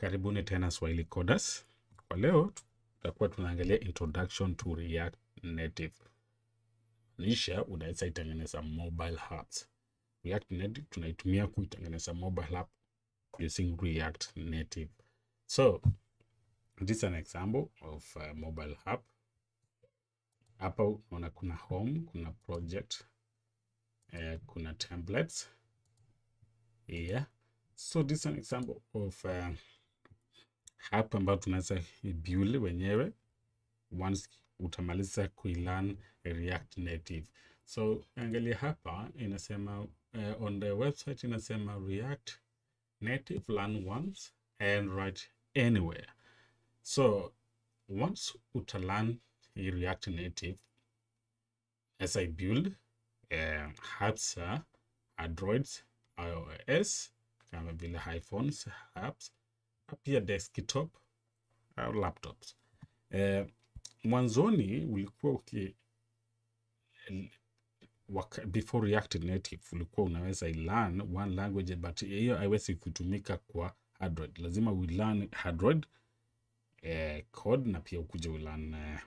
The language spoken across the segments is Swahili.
Karibuni tena Swahili Coders. Kwa leo tutakuwa tunaangalia introduction to React Native. Nisha unaweza itengeneza mobile apps. React Native tunaitumia kuitengeneza mobile app using React Native. So this is an example of a mobile app. Hapa unaona kuna home, kuna project, kuna templates. Yeah. So this is an example of app ambayo tunaweza build wenyewe once utamaliza kuilearn React Native. So angalia hapa inasema on the website inasema React Native learn once and write anywhere. So once utalearn React Native, as I build apps, Androids, iOS, kama vile iPhones apps, pia desktop au laptops. Mwanzoni ulikuwa before React Native ulikuwa unaweza learn one language, but hiyo haiwezi kutumika kwa Android. Lazima we learn Android code na pia ukuje learn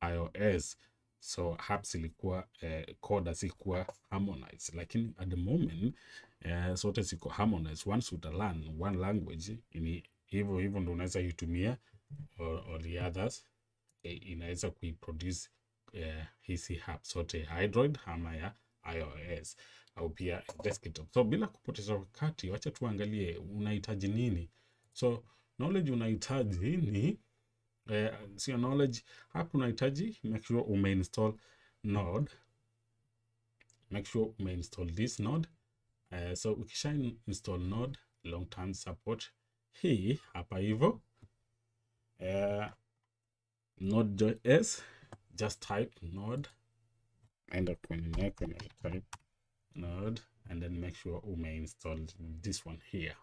iOS. So apps ilikuwa code zilikuwa harmonized, lakini at the moment zote ziko harmonized. Once you learn one language, hivyo ndo unaweza itumia or the others, inaweza kuiproduce hizi apps zote Android ama ya iOS au pia desktop. So bila kupoteza wakati, wacha tuangalie unahitaji nini. So knowledge unahitaji ni sio knowledge hapo unahitaji, make sure umeinstall Node. Make sure umeinstall this Node. So ukisha install Node long term support hii hapa hivyo, Node.js, just type Node and type Node and then make sure umeinstall this one here,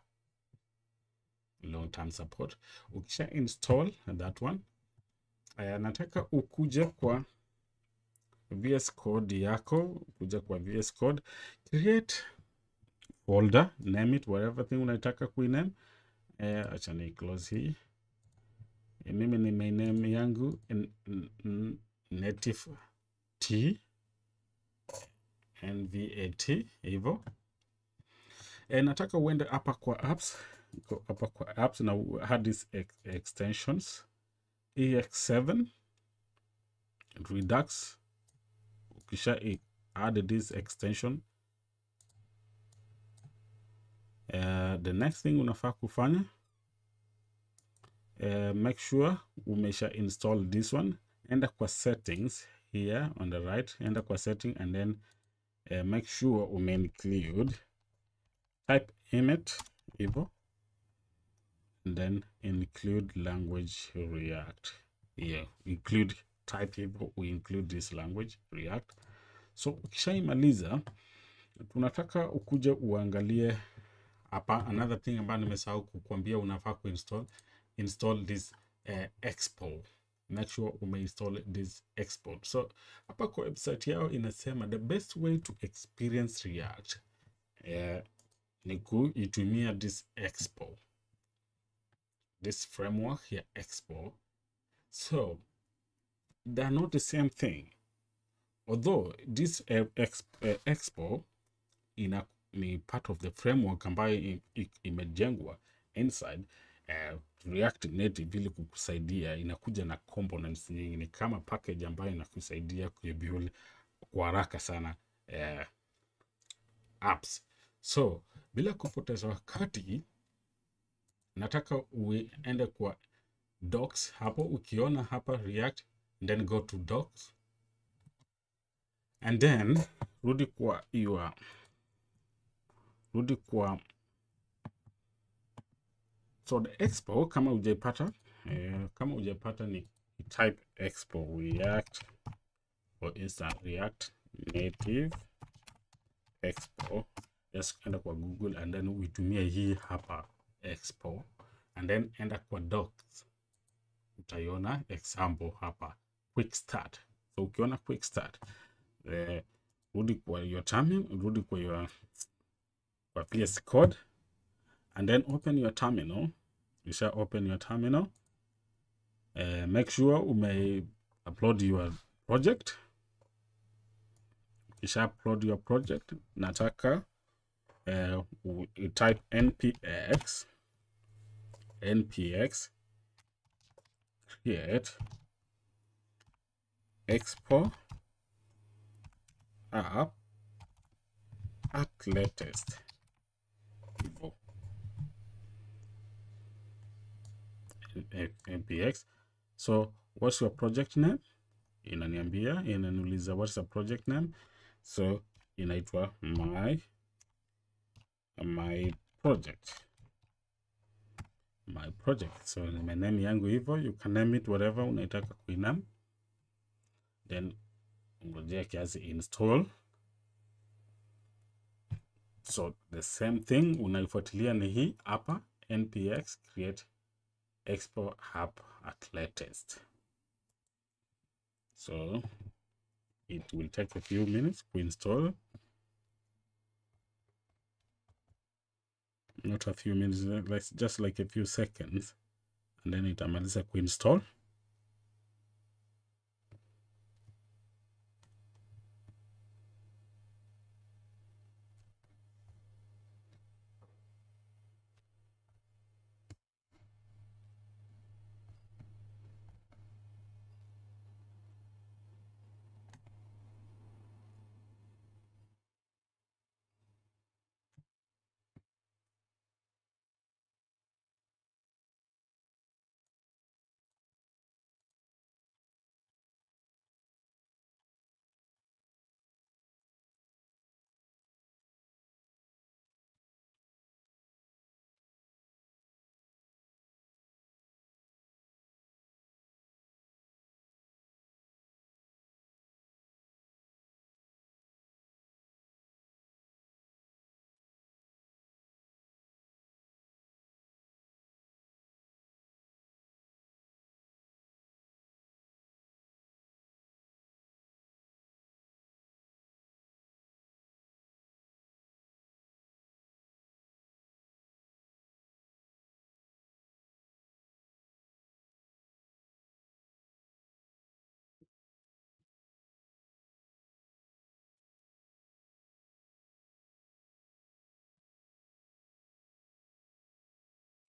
long term support. Ukisha install that one, nataka ukuje kwa VS Code yako, kuja kwa VS Code, create folder, name it whatever thing unataka kuiname. Acha ni close hii. Mimi ni main name yangu native t nvat hivyo. Nataka uende hapa kwa apps, na add these extensions ex7 Redux. Ukisha add this extension, the next thing unafaa kufanya, make sure umesha install this one. Enda kwa settings here on the right, enda kwa setting and then make sure include type image hivyo and then include language React. Include type hivyo, we include this language React. So ukishaimaliza, tunataka ukuje uangalie hapa another thing ambayo nimesahau kukuambia, unafaa install this expo. Make sure umeinstall this expo. So hapa kwa website yao inasema the best way to experience React ni kuitumia this expo, this framework ya expo. So they're not the same thing, although this expo ni part of the framework ambayo imejengwa inside React Native ili kukusaidia. Inakuja na components nyingi, ni kama package ambayo inakusaidia kubuild kwa haraka sana apps. So bila kupoteza wakati, nataka uende kwa docs. Hapo ukiona hapa React, then go to docs and then rudi kwa so the expo. Kama hujaipata ni type expo React, for instance React Native expo. Just enda kwa Google and then uitumia hii hapa expo and then enda kwa docs, utaiona example hapa quick start. So ukiona quick start, rudi kwa your terminal, rudi kwa VS Code and then open your terminal Ukisha open your terminal, make sure ume upload your project. Ukisha upload your project, nataka type npx create expo app at latest. npx. So what's your project name? Inaniuliza what's the project name. So inaitwa my project. So my name yangu hivyo, you can name it whatever unaitaka kuiname. Then ngojea kiasi install. So the same thing unaifuatilia ni hii hapa, npx create expo app at latest. So it will take a few minutes to install. Not a few minutes, just like a few seconds, and then itamaliza kuinstall.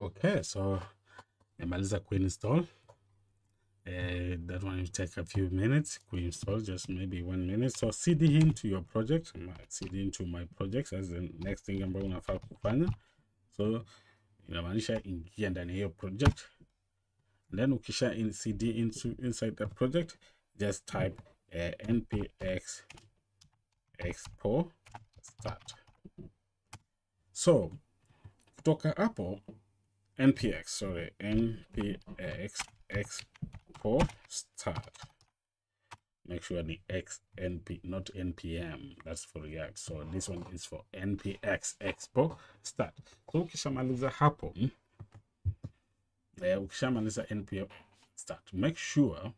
Okay, so nimaliza kuinstall. That one will take a few minutes to install, just maybe 1 minute. So cd into your project, cd into my projects as the next thing ambayo unafaa kufanya. So inamaanisha ingia ndani hiyo project, and then ukisha cd inside the project, just type npx expo start. So kutoka hapo npx expo start, make sure the xnp, not npm, that's for React. So this one is for npx expo start. So ukishamaliza hapo, ukishamaliza npm start, make sure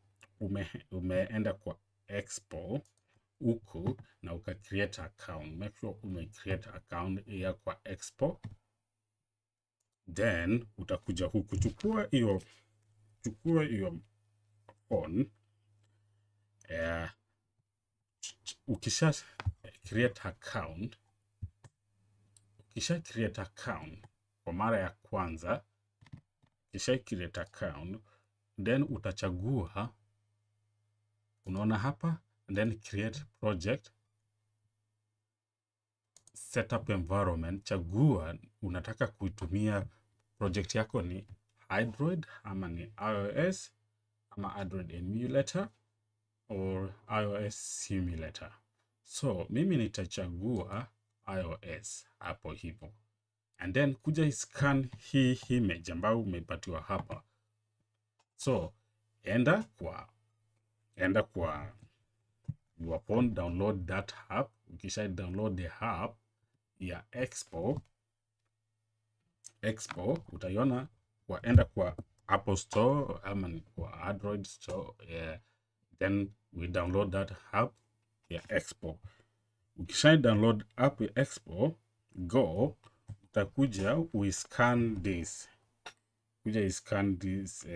umeenda kwa expo huku na uka create account. Make sure ume create account ya kwa expo, then utakuja huku, chukua hiyo phone. Ukisha create account kwa mara ya kwanza, ukisha create account, then utachagua, unaona hapa, and then create project, setup environment. Chagua unataka kuitumia project yako ni Android ama ni iOS ama Android emulator or iOS simulator. So mimi nitachagua iOS hapo hivyo, and then kuja scan hii image ambayo umepatiwa hapa. So enda kwa your phone, download that app. Ukisha download the app ya expo utaiona enda kwa Apple Store ama kwa Android Store, then we download that app ya expo. Ukisha download app ya expo, utakuja we scan this. kuja iscan this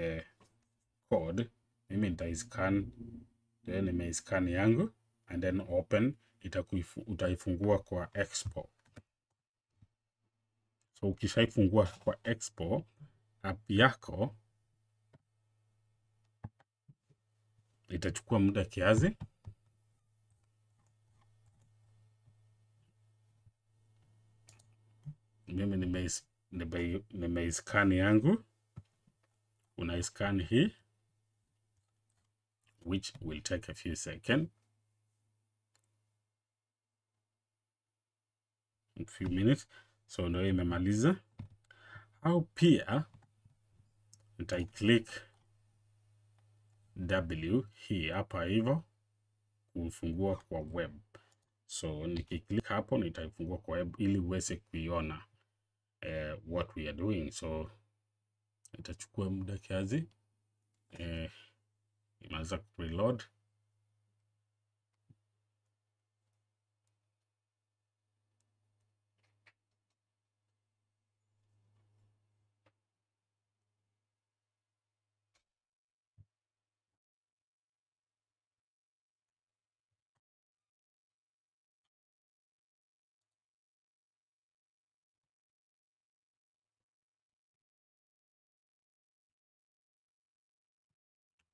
code, mimi nitaiscan, then nimeiscan yangu and then open, utaifungua kwa Expo. So ukishaifungua kwa Expo, app yako itachukua muda kiasi. Mimi nimeiscan yangu, unaiscan hii, which will take a few seconds, a few minutes. So ndio imemaliza. Au pia nitaiclick W hii hapa hivyo kufungua kwa web. So nikiclick hapo nitaifungua kwa web ili uweze kuiona what we are doing. So itachukua muda kiasi. Imeanza kureload.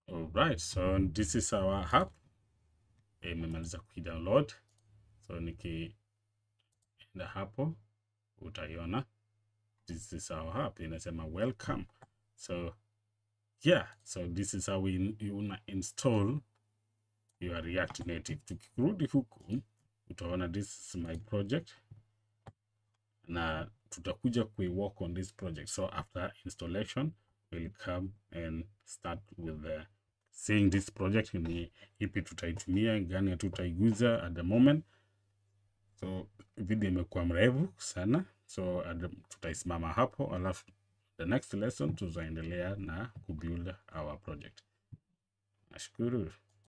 All right, so this is our app. Imemaliza kuidownload. So nikienda hapo utaiona this is our app, inasema welcome. So yeah, so this is how you install your React Native. Tukirudi huku utaona this is my project na tutakuja work on this project. So after installation we'll come and start with seeing this project, ni ipi tutaitumia, gani hatutaiguza at the moment. So video imekuwa mrefu sana, so tutaisimama hapo, alafu the next lesson tutaendelea na kubuild our project. Nashukuru.